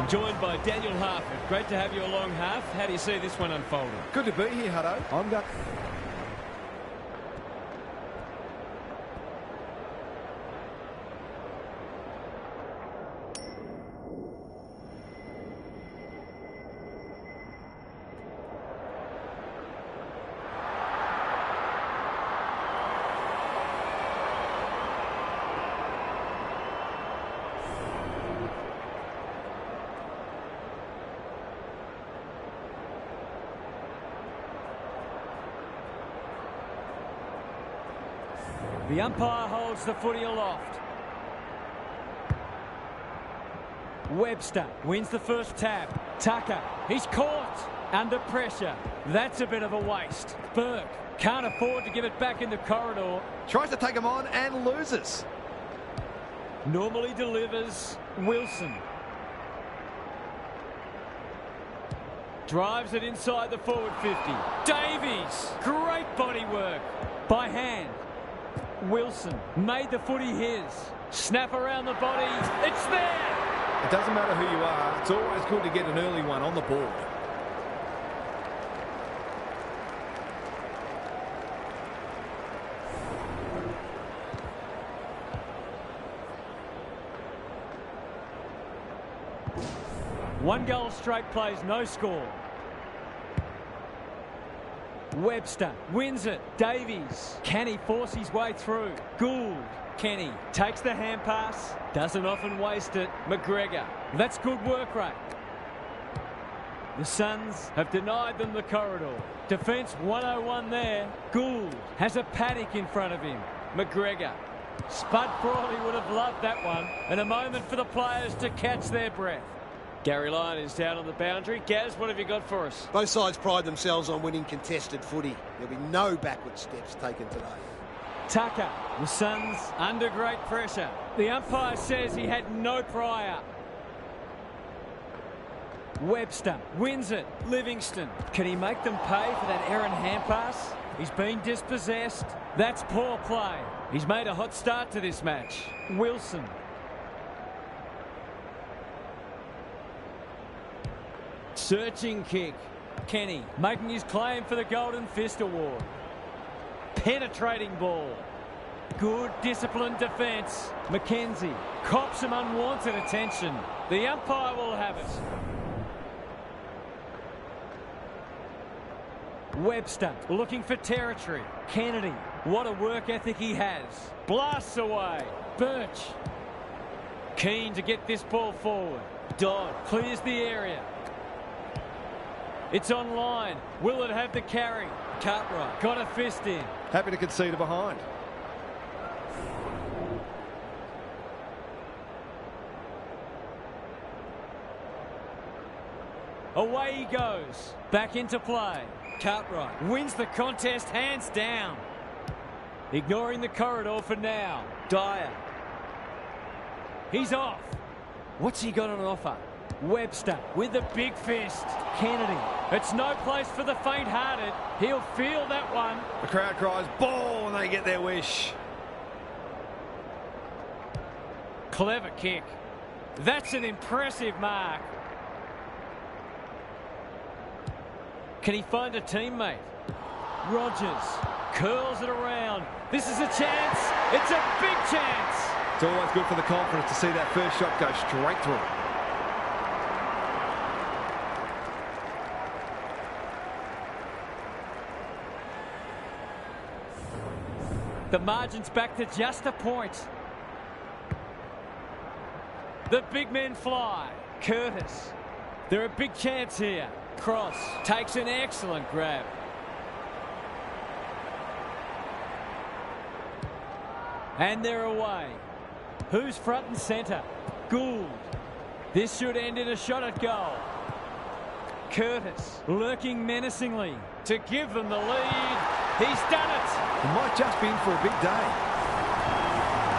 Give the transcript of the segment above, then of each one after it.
Joined by Daniel Harford. Great to have you along, Harf. How do you see this one unfolding? Good to be here, Hutto. I'm going... The umpire holds the footy aloft. Webster wins the first tap. Tucker, he's caught under pressure. That's a bit of a waste. Burke can't afford to give it back in the corridor. Tries to take him on and loses. Normally delivers. Wilson. Drives it inside the forward 50. Davies. Great body work. By hand. Wilson made the footy his. Snap around the body. It's there. It doesn't matter who you are. It's always good to get an early one on the board. One goal straight plays, no score. Webster wins it. Davies. Can he force his way through? Gould. Kenny takes the hand pass. Doesn't often waste it. McGregor. That's good work rate. The Suns have denied them the corridor. Defence 101 there. Gould has a paddock in front of him. McGregor. Spud Frawley would have loved that one. And a moment for the players to catch their breath. Gary Lyon is down on the boundary. Gaz, what have you got for us? Both sides pride themselves on winning contested footy. There'll be no backward steps taken today. Tucker, the Suns under great pressure. The umpire says he had no prior. Webster wins it. Livingston. Can he make them pay for that errant hand pass? He's been dispossessed. That's poor play. He's made a hot start to this match. Wilson. Searching kick. Kenny making his claim for the Golden Fist Award. Penetrating ball. Good disciplined defence. McKenzie cops some unwanted attention. The umpire will have it. Webster looking for territory. Kennedy, what a work ethic he has. Blasts away. Birch. Keen to get this ball forward. Dodd clears the area. It's on line. Will it have the carry? Cartwright got a fist in. Happy to concede a behind. Away he goes. Back into play. Cartwright wins the contest hands down. Ignoring the corridor for now. Dyer. He's off. What's he got on offer? Webster with the big fist. Kennedy. It's no place for the faint-hearted. He'll feel that one. The crowd cries ball and they get their wish. Clever kick. That's an impressive mark. Can he find a teammate? Rogers curls it around. This is a chance. It's a big chance. It's always good for the confidence to see that first shot go straight through. The margin's back to just a point. The big men fly. Curtis. They're a big chance here. Cross takes an excellent grab. And they're away. Who's front and centre? Gould. This should end in a shot at goal. Curtis lurking menacingly to give them the lead. He's done it. He might just be in for a big day.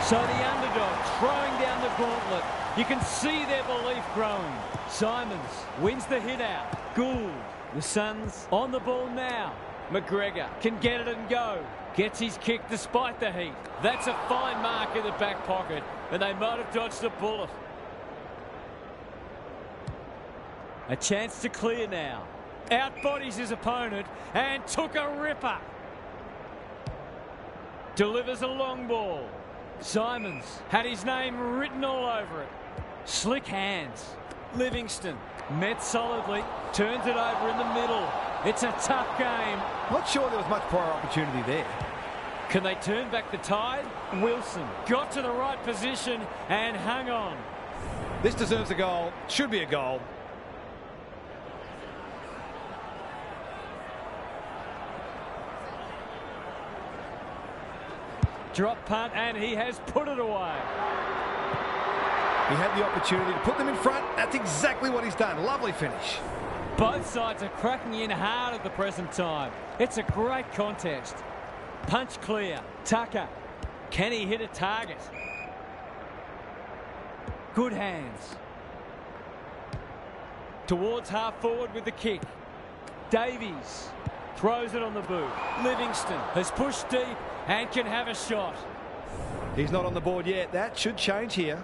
So the underdog throwing down the gauntlet. You can see their belief growing. Simons wins the hit out. Gould. The Suns on the ball now. McGregor can get it and go. Gets his kick despite the heat. That's a fine mark in the back pocket, and they might have dodged a bullet. A chance to clear now. Outbodies his opponent and took a ripper. Delivers a long ball. Simons had his name written all over it. Slick hands. Livingston met solidly. Turns it over in the middle. It's a tough game. Not sure there was much prior opportunity there. Can they turn back the tide? Wilson got to the right position and hung on. This deserves a goal. Should be a goal. Drop punt, and he has put it away. He had the opportunity to put them in front. That's exactly what he's done. Lovely finish. Both sides are cracking in hard at the present time. It's a great contest. Punch clear. Tucker. Can he hit a target? Good hands. Towards half forward with the kick. Davies throws it on the boot. Livingston has pushed deep and can have a shot. He's not on the board yet. That should change here.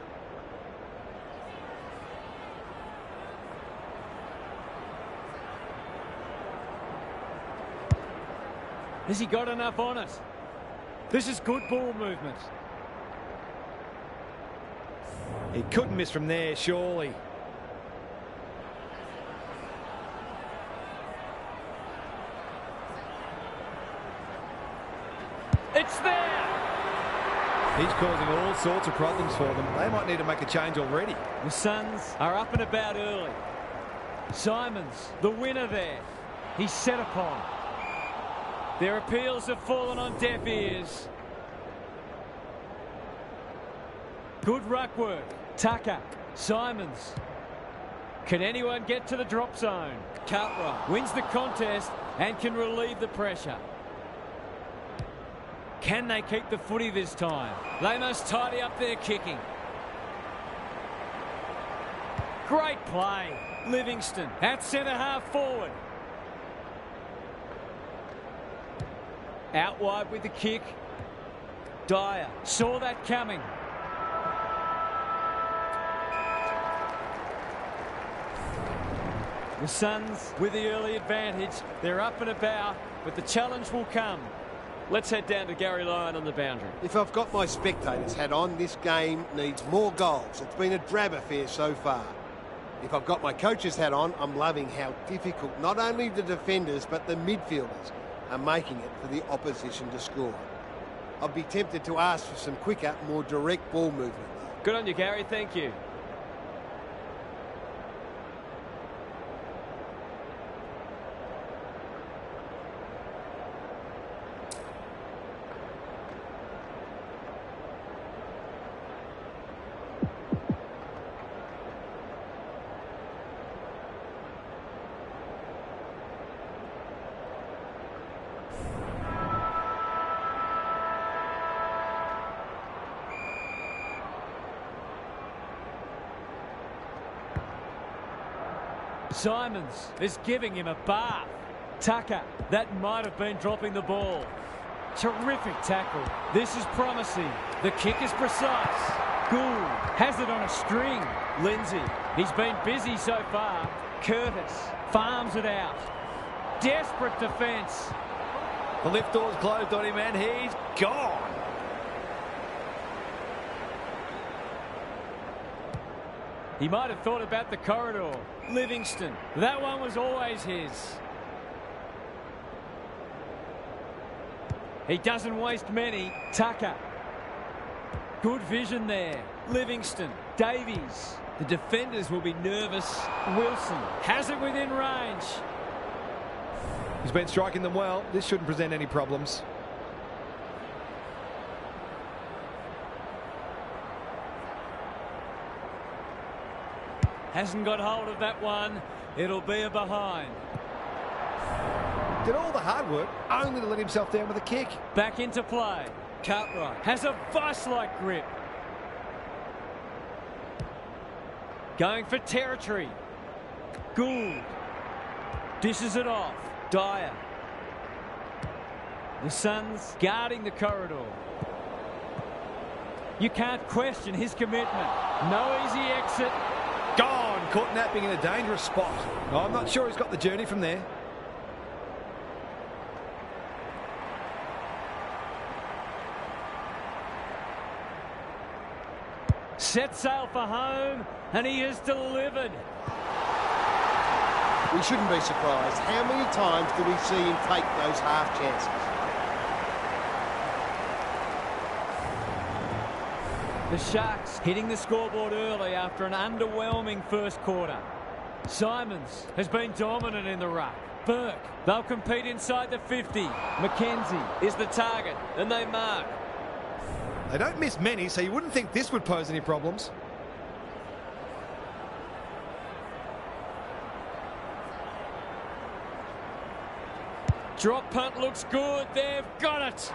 Has he got enough on it? This is good ball movement. He couldn't miss from there, surely. It's there! He's causing all sorts of problems for them. They might need to make a change already. The Suns are up and about early. Simons, the winner there. He's set upon. Their appeals have fallen on deaf ears. Good ruck work. Tucker. Simons. Can anyone get to the drop zone? Cartwright wins the contest and can relieve the pressure. Can they keep the footy this time? They must tidy up their kicking. Great play. Livingston at centre half forward. Out wide with the kick. Dyer saw that coming. The Suns with the early advantage. They're up and about, but the challenge will come. Let's head down to Gary Lyon on the boundary. If I've got my spectators hat on, this game needs more goals. It's been a drab affair so far. If I've got my coach's hat on, I'm loving how difficult not only the defenders but the midfielders are making it for the opposition to score. I'd be tempted to ask for some quicker, more direct ball movement. Good on you, Gary. Thank you. Simons is giving him a bath. Tucker, that might have been dropping the ball. Terrific tackle. This is promising. The kick is precise. Gould has it on a string. Lindsay, he's been busy so far. Curtis farms it out. Desperate defence. The lift door's closed on him and he's gone. He might have thought about the corridor. Livingston, that one was always his. He doesn't waste many. Tucker. Good vision there. Livingston. Davies. The defenders will be nervous. Wilson has it within range. He's been striking them well. This shouldn't present any problems. Hasn't got hold of that one. It'll be a behind. Did all the hard work only to let himself down with a kick. Back into play. Cartwright has a vice-like grip. Going for territory. Gould. Dishes it off. Dyer. The Suns guarding the corridor. You can't question his commitment. No easy exit. Gone. Caught napping in a dangerous spot. I'm not sure he's got the journey from there. Set sail for home, and he has delivered. We shouldn't be surprised. How many times do we see him take those half chances? The Sharks hitting the scoreboard early after an underwhelming first quarter. Simons has been dominant in the ruck. Burke, they'll compete inside the 50. McKenzie is the target, and they mark. They don't miss many, so you wouldn't think this would pose any problems. Drop punt looks good. They've got it.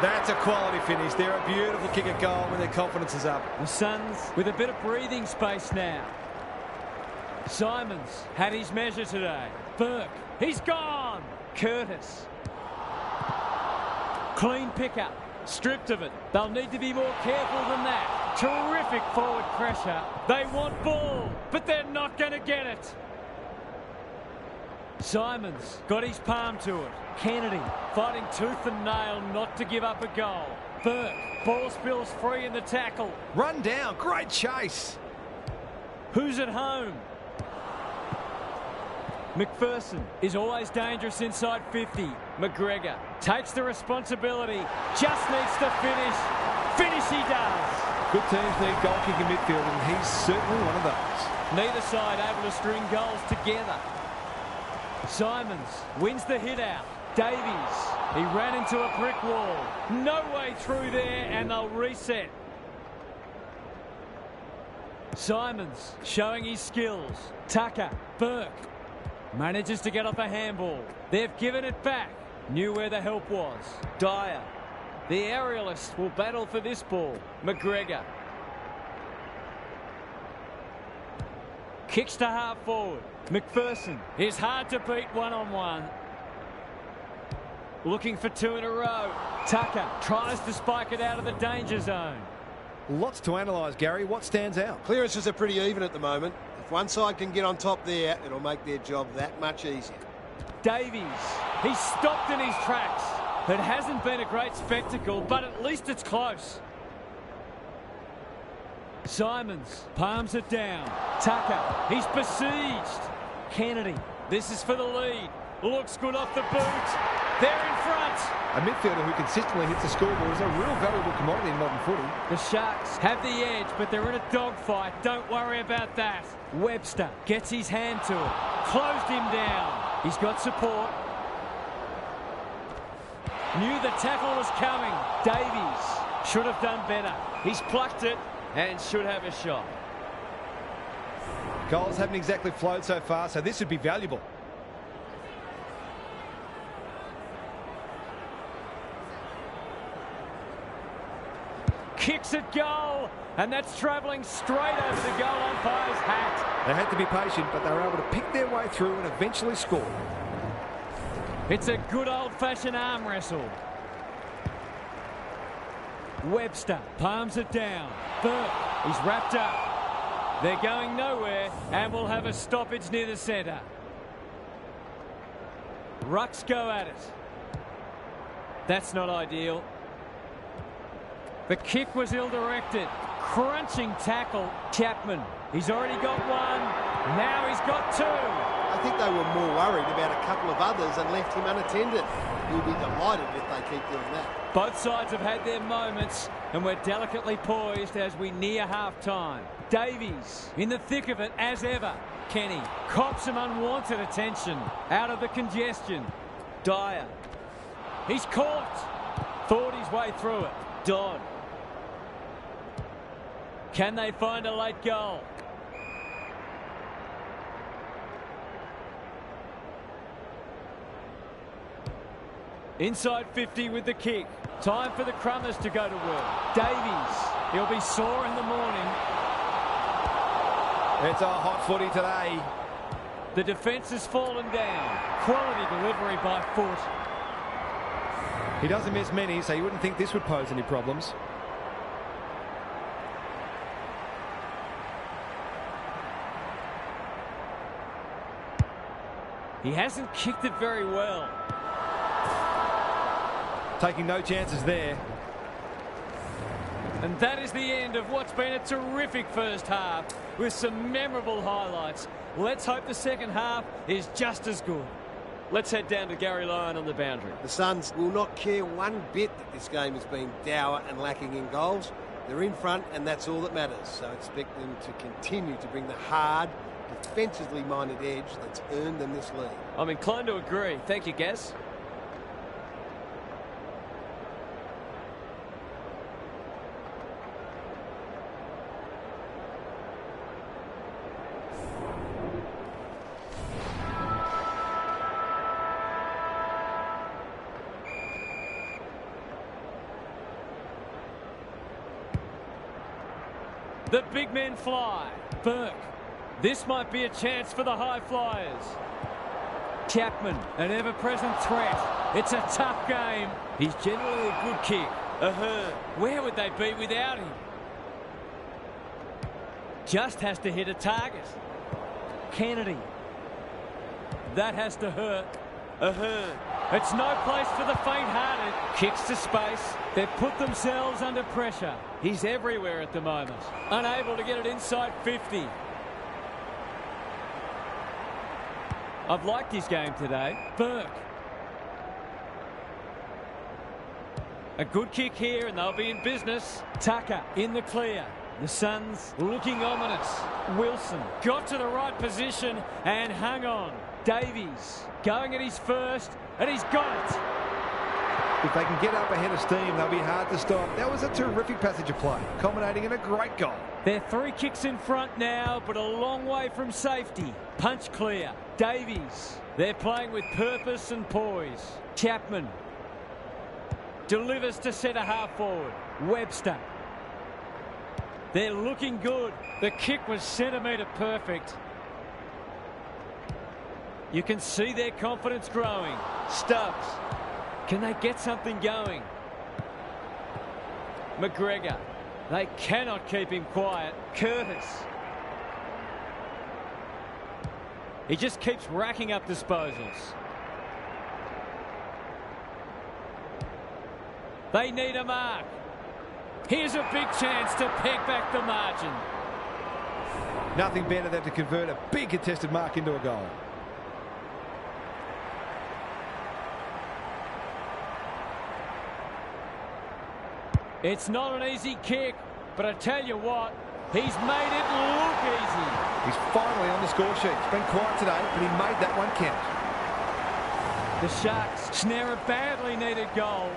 That's a quality finish. They're a beautiful kick at goal when their confidence is up. The Suns with a bit of breathing space now. Simons had his measure today. Burke, he's gone. Curtis. Clean pickup. Stripped of it. They'll need to be more careful than that. Terrific forward pressure. They want ball, but they're not going to get it. Simons got his palm to it. Kennedy fighting tooth and nail not to give up a goal. Burke, ball spills free in the tackle. Run down, great chase. Who's at home? McPherson is always dangerous inside 50. McGregor takes the responsibility, just needs to finish. Finish he does. Good teams need goal-kicking midfield, and he's certainly one of those. Neither side able to string goals together. Simons wins the hit out. Davies, he ran into a brick wall. No way through there, and they'll reset. Simons showing his skills. Tucker, Burke, manages to get off a handball. They've given it back. Knew where the help was. Dyer, the aerialist, will battle for this ball. McGregor. Kicks to half forward. McPherson is hard to beat one-on-one. Looking for two in a row. Tucker tries to spike it out of the danger zone. Lots to analyse, Gary. What stands out? Clearances are pretty even at the moment. If one side can get on top there, it'll make their job that much easier. Davies, he's stopped in his tracks. It hasn't been a great spectacle, but at least it's close. Simons palms it down. Tucker, he's besieged. Kennedy, this is for the lead. Looks good off the boot. They're in front. A midfielder who consistently hits the scoreboard is a real valuable commodity in modern footy. The Sharks have the edge, but they're in a dogfight. Don't worry about that. Webster gets his hand to it. Closed him down. He's got support. Knew the tackle was coming. Davies should have done better. He's plucked it and should have a shot. Goals haven't exactly flowed so far, so this would be valuable. Kicks at goal, and that's travelling straight over the goal umpire's hat. They had to be patient, but they were able to pick their way through and eventually score. It's a good old-fashioned arm wrestle. Webster palms it down. Burke, he's wrapped up. They're going nowhere, and we'll have a stoppage near the centre. Rucks go at it. That's not ideal. The kick was ill-directed. Crunching tackle. Chapman, he's already got one. Now he's got two. I think they were more worried about a couple of others and left him unattended. He'll be delighted if they keep doing that. Both sides have had their moments, and we're delicately poised as we near half-time. Davies in the thick of it as ever. Kenny cops some unwanted attention out of the congestion. Dyer, he's caught. Thought his way through it. Dodd. Can they find a late goal? Inside 50 with the kick. Time for the Crummers to go to work. Davies, he'll be sore in the morning. It's a hot footy today. The defence has fallen down. Quality delivery by foot. He doesn't miss many, so you wouldn't think this would pose any problems. He hasn't kicked it very well. Taking no chances there. And that is the end of what's been a terrific first half with some memorable highlights. Let's hope the second half is just as good. Let's head down to Gary Lyon on the boundary. The Suns will not care one bit that this game has been dour and lacking in goals. They're in front, and that's all that matters. So expect them to continue to bring the hard, defensively minded edge that's earned them this lead. I'm inclined to agree. Thank you, Gaz. The big men fly. Burke. This might be a chance for the high flyers. Chapman, an ever-present threat. It's a tough game. He's generally a good kick. Where would they be without him? Just has to hit a target. Kennedy. That has to hurt. It's no place for the faint-hearted. Kicks to space. They've put themselves under pressure. He's everywhere at the moment. Unable to get it inside 50. I've liked his game today. Burke. A good kick here and they'll be in business. Tucker in the clear. The Suns looking ominous. Wilson got to the right position and hung on. Davies going at his first and he's got it. If they can get up ahead of steam, they'll be hard to stop. That was a terrific passage of play, culminating in a great goal. They're 3 kicks in front now, but a long way from safety. Punch clear. Davies. They're playing with purpose and poise. Chapman delivers to centre half forward. Webster. They're looking good. The kick was centimetre perfect. You can see their confidence growing. Stubbs. Can they get something going? McGregor. They cannot keep him quiet. Curtis. He just keeps racking up disposals. They need a mark. Here's a big chance to peg back the margin. Nothing better than to convert a big contested mark into a goal. It's not an easy kick, but I tell you what, he's made it look easy. He's finally on the score sheet. It's been quiet today, but he made that one count. The Sharks snare a badly needed goal.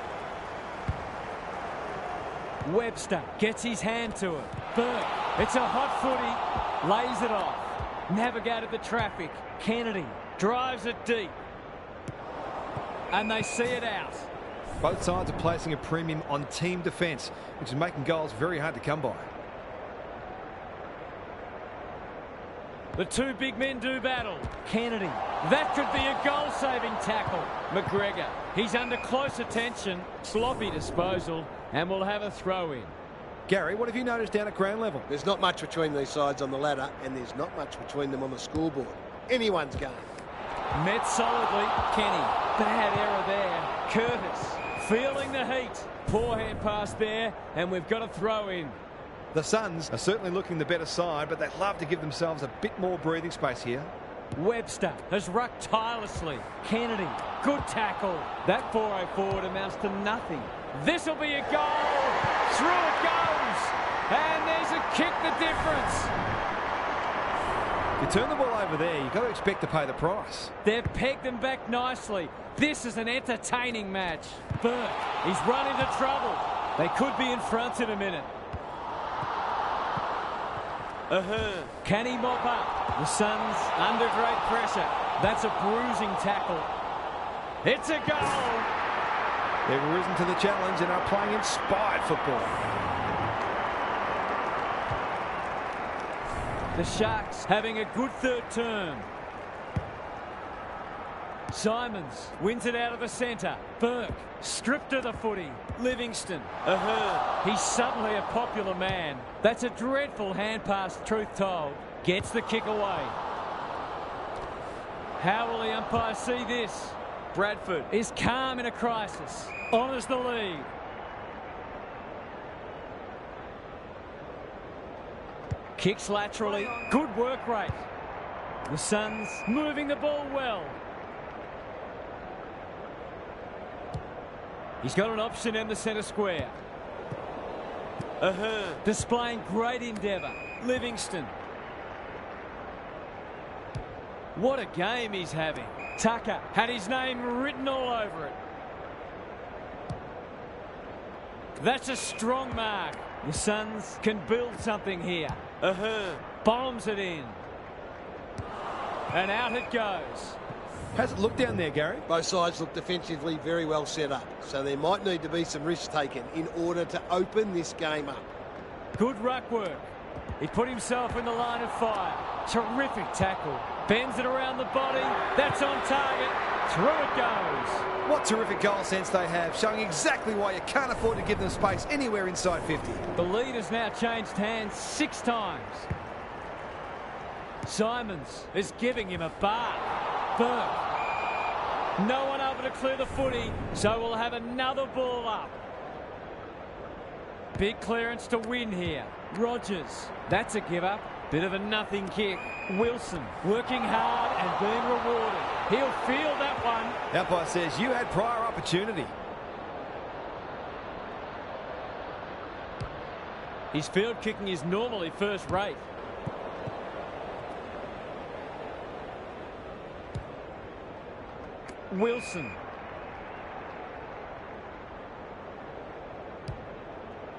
Webster gets his hand to it. Burke, it's a hot footy, lays it off. Navigated the traffic. Kennedy drives it deep. And they see it out. Both sides are placing a premium on team defence, which is making goals very hard to come by. The 2 big men do battle. Kennedy. That could be a goal-saving tackle. McGregor. He's under close attention. Sloppy disposal. And we'll have a throw-in. Gary, what have you noticed down at ground level? There's not much between these sides on the ladder, and there's not much between them on the scoreboard. Anyone's game. Met solidly. Kenny. Bad error there. Curtis. Feeling the heat. Poor hand pass there, and we've got a throw-in. The Suns are certainly looking the better side, but they'd love to give themselves a bit more breathing space here. Webster has rucked tirelessly. Kennedy, good tackle. That 4-0 forward amounts to nothing. This will be a goal. Through it goes. And there's a kick the difference. You turn the ball over there, you've got to expect to pay the price. They've pegged them back nicely. This is an entertaining match. Burke, he's run into trouble. They could be in front in a minute. Can he mop up? The Suns under great pressure. That's a bruising tackle. It's a goal. They've risen to the challenge and are playing inspired football. The Sharks having a good third term. Simons wins it out of the centre. Burke stripped of the footy. Livingston. He's suddenly a popular man. That's a dreadful hand pass, truth told. Gets the kick away. How will the umpire see this? Bradford is calm in a crisis. Honours the lead. Kicks laterally. Good work rate. The Suns moving the ball well. He's got an option in the centre square. Displaying great endeavour. Livingston. What a game he's having. Tucker had his name written all over it. That's a strong mark. The Suns can build something here. Bombs it in. And out it goes. How's it look down there, Gary? Both sides look defensively very well set up, so there might need to be some risks taken in order to open this game up. Good ruck work. He put himself in the line of fire. Terrific tackle. Bends it around the body. That's on target. Through it goes. What terrific goal sense they have, showing exactly why you can't afford to give them space anywhere inside 50. The lead has now changed hands 6 times. Simons is giving him a bar. Burke. No one able to clear the footy, so we'll have another ball up. Big clearance to win here. Rogers. That's a give up. Bit of a nothing kick. Wilson working hard and being rewarded. He'll feel that one. The umpire says you had prior opportunity. His field kicking is normally first rate. Wilson.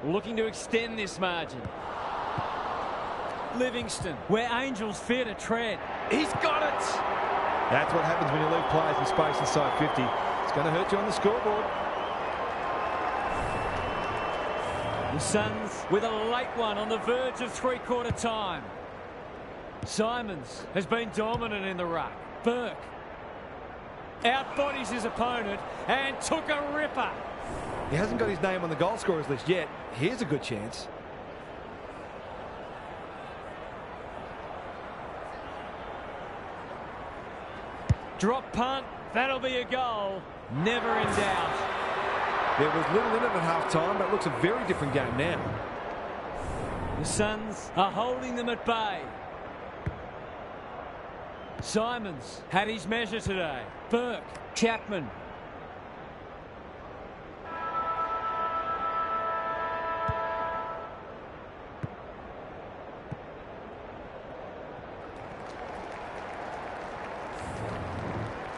Looking to extend this margin. Livingston, where Angels fear to tread. He's got it! That's what happens when you leave players in space inside 50. It's going to hurt you on the scoreboard. The Suns with a late one on the verge of three-quarter time. Simons has been dominant in the ruck. Burke outbodies his opponent and took a ripper. He hasn't got his name on the goal scorers list yet. Here's a good chance. Drop punt. That'll be a goal. Never in doubt. There was little in it at half-time, but it looks a very different game now. The Suns are holding them at bay. Simons had his measure today. Burke. Chapman.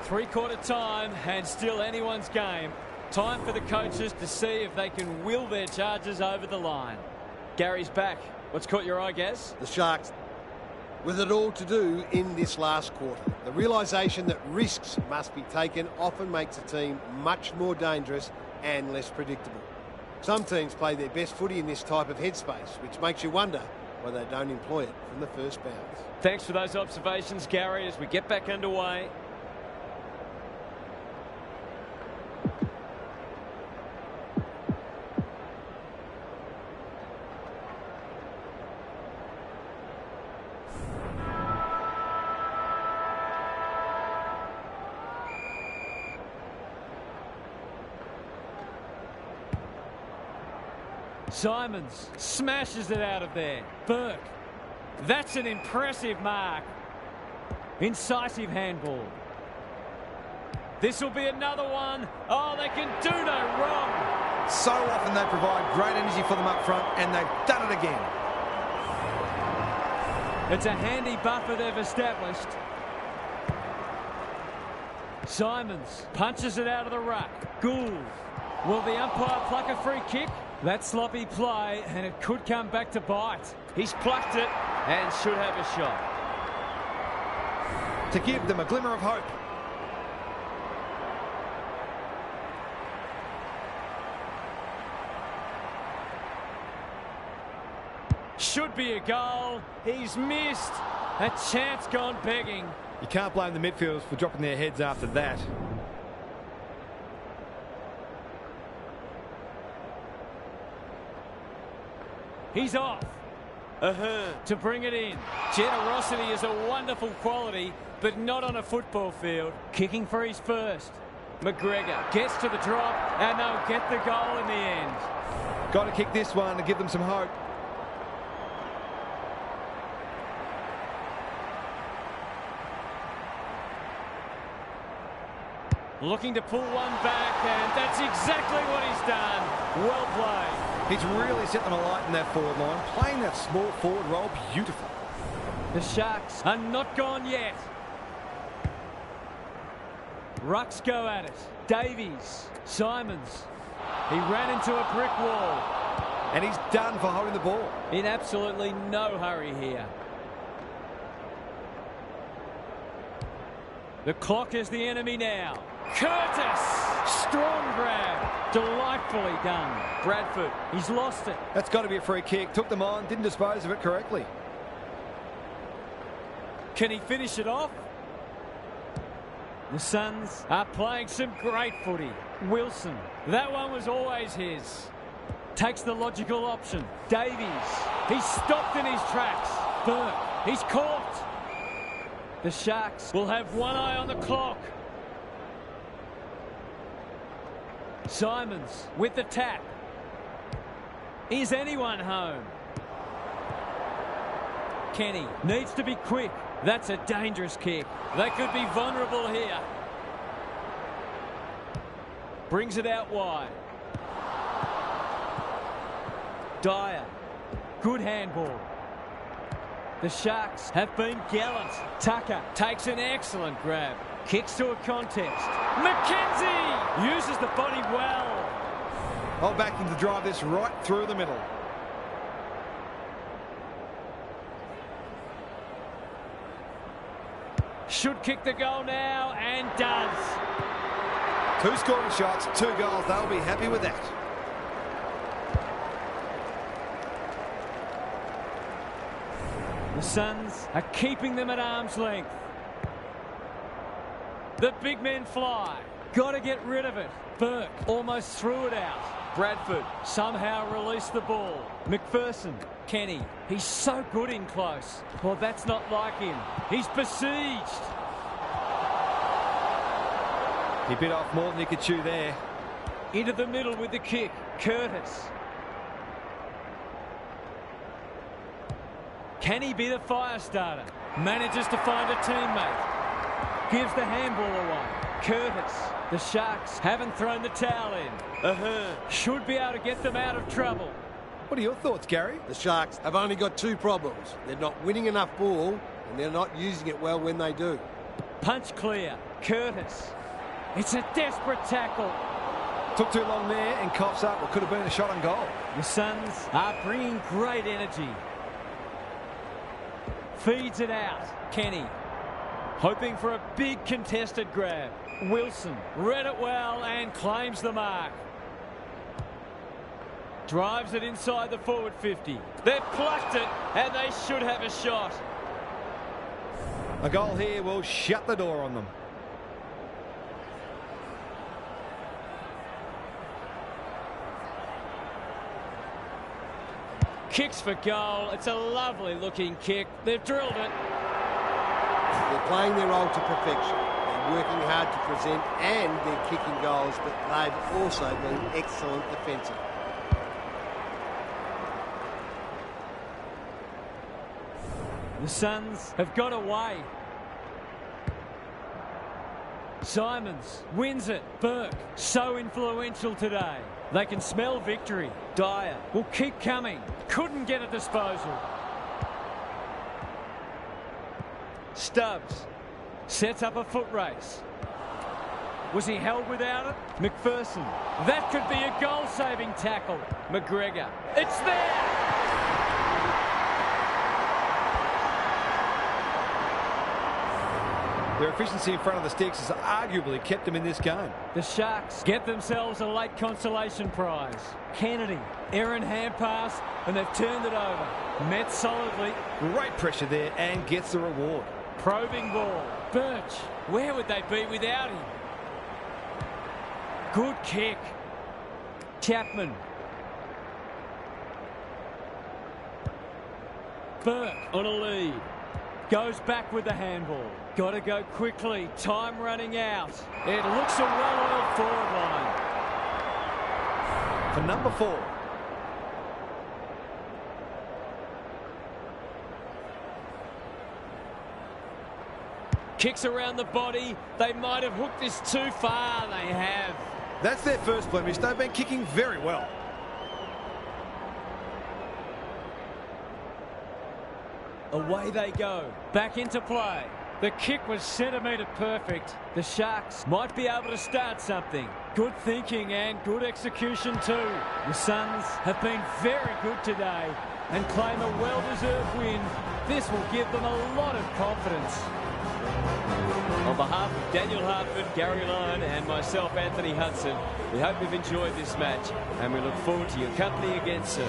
Three-quarter time and still anyone's game. Time for the coaches to see if they can will their charges over the line. Gary's back. What's caught your eye, Gaz? The Sharks with it all to do in this last quarter. The realisation that risks must be taken often makes a team much more dangerous and less predictable. Some teams play their best footy in this type of headspace, which makes you wonder why they don't employ it from the first bounce. Thanks for those observations, Gary, as we get back underway. Simons smashes it out of there. Burke. That's an impressive mark. Incisive handball. This will be another one. Oh, they can do no wrong. So often they provide great energy for them up front, and they've done it again. It's a handy buffer they've established. Simons punches it out of the ruck. Gould. Will the umpire pluck a free kick? That sloppy play, and it could come back to bite. He's plucked it and should have a shot. To give them a glimmer of hope. Should be a goal. He's missed. A chance gone begging. You can't blame the midfielders for dropping their heads after that. He's off. To bring it in. Generosity is a wonderful quality, but not on a football field. Kicking for his first. McGregor gets to the drop, and they'll get the goal in the end. Got to kick this one to give them some hope. Looking to pull one back, and that's exactly what he's done. Well played. He's really set them alight in that forward line, playing that small forward role beautiful. The Sharks are not gone yet. Rucks go at it. Davies. Simons. He ran into a brick wall. And he's done for holding the ball. In absolutely no hurry here. The clock is the enemy now. Curtis! Strong grab. Delightfully done. Bradford, he's lost it. That's got to be a free kick. Took them on, didn't dispose of it correctly. Can he finish it off? The Suns are playing some great footy. Wilson, that one was always his. Takes the logical option. Davies, he's stopped in his tracks. Burke, he's caught. The Sharks will have one eye on the clock. Simons with the tap. Is anyone home? Kenny needs to be quick. That's a dangerous kick. They could be vulnerable here. Brings it out wide. Dyer. Good handball. The Sharks have been gallant. Tucker takes an excellent grab. Kicks to a contest. McKenzie uses the body well. I'll back him to drive this right through the middle. Should kick the goal now, and does. 2 scoring shots, 2 goals. They'll be happy with that. The Suns are keeping them at arm's length. The big men fly. Got to get rid of it. Burke almost threw it out. Bradford somehow released the ball. McPherson. Kenny. He's so good in close. Well, that's not like him. He's besieged. He bit off more than he could chew there. Into the middle with the kick. Curtis. Can he be the fire starter? Manages to find a teammate. Gives the handball away. Curtis. The Sharks haven't thrown the towel in. Should be able to get them out of trouble. What are your thoughts, Gary? The Sharks have only got 2 problems. They're not winning enough ball, and they're not using it well when they do. Punch clear. Curtis. It's a desperate tackle. Took too long there and coughs up what could have been a shot on goal. The Suns are bringing great energy. Feeds it out. Kenny. Hoping for a big contested grab. Wilson read it well and claims the mark. Drives it inside the forward 50. They've plucked it and they should have a shot. A goal here will shut the door on them. Kicks for goal. It's a lovely looking kick. They've drilled it. They're playing their role to perfection. They're working hard to present and they're kicking goals, but they've also been excellent defensive. The Suns have got away. Simons wins it. Burke, so influential today. They can smell victory. Dyer will keep coming. Couldn't get a disposal. Stubbs sets up a foot race. Was he held without it? McPherson. That could be a goal-saving tackle. McGregor. It's there! Their efficiency in front of the sticks has arguably kept them in this game. The Sharks get themselves a late consolation prize. Kennedy, errant hand pass, and they've turned it over. Met solidly. Great pressure there and gets the reward. Probing ball. Birch, where would they be without him? Good kick. Chapman. Burke on a lead. Goes back with the handball. Got to go quickly. Time running out. It looks a well-oiled forward line. For number 4. Kicks around the body. They might have hooked this too far. They have. That's their first blemish. They've been kicking very well. Away they go. Back into play. The kick was centimetre perfect. The Sharks might be able to start something. Good thinking and good execution too. The Suns have been very good today and claim a well-deserved win. This will give them a lot of confidence. On behalf of Daniel Hartford, Gary Lyon and myself, Anthony Hudson, we hope you've enjoyed this match and we look forward to your company again soon.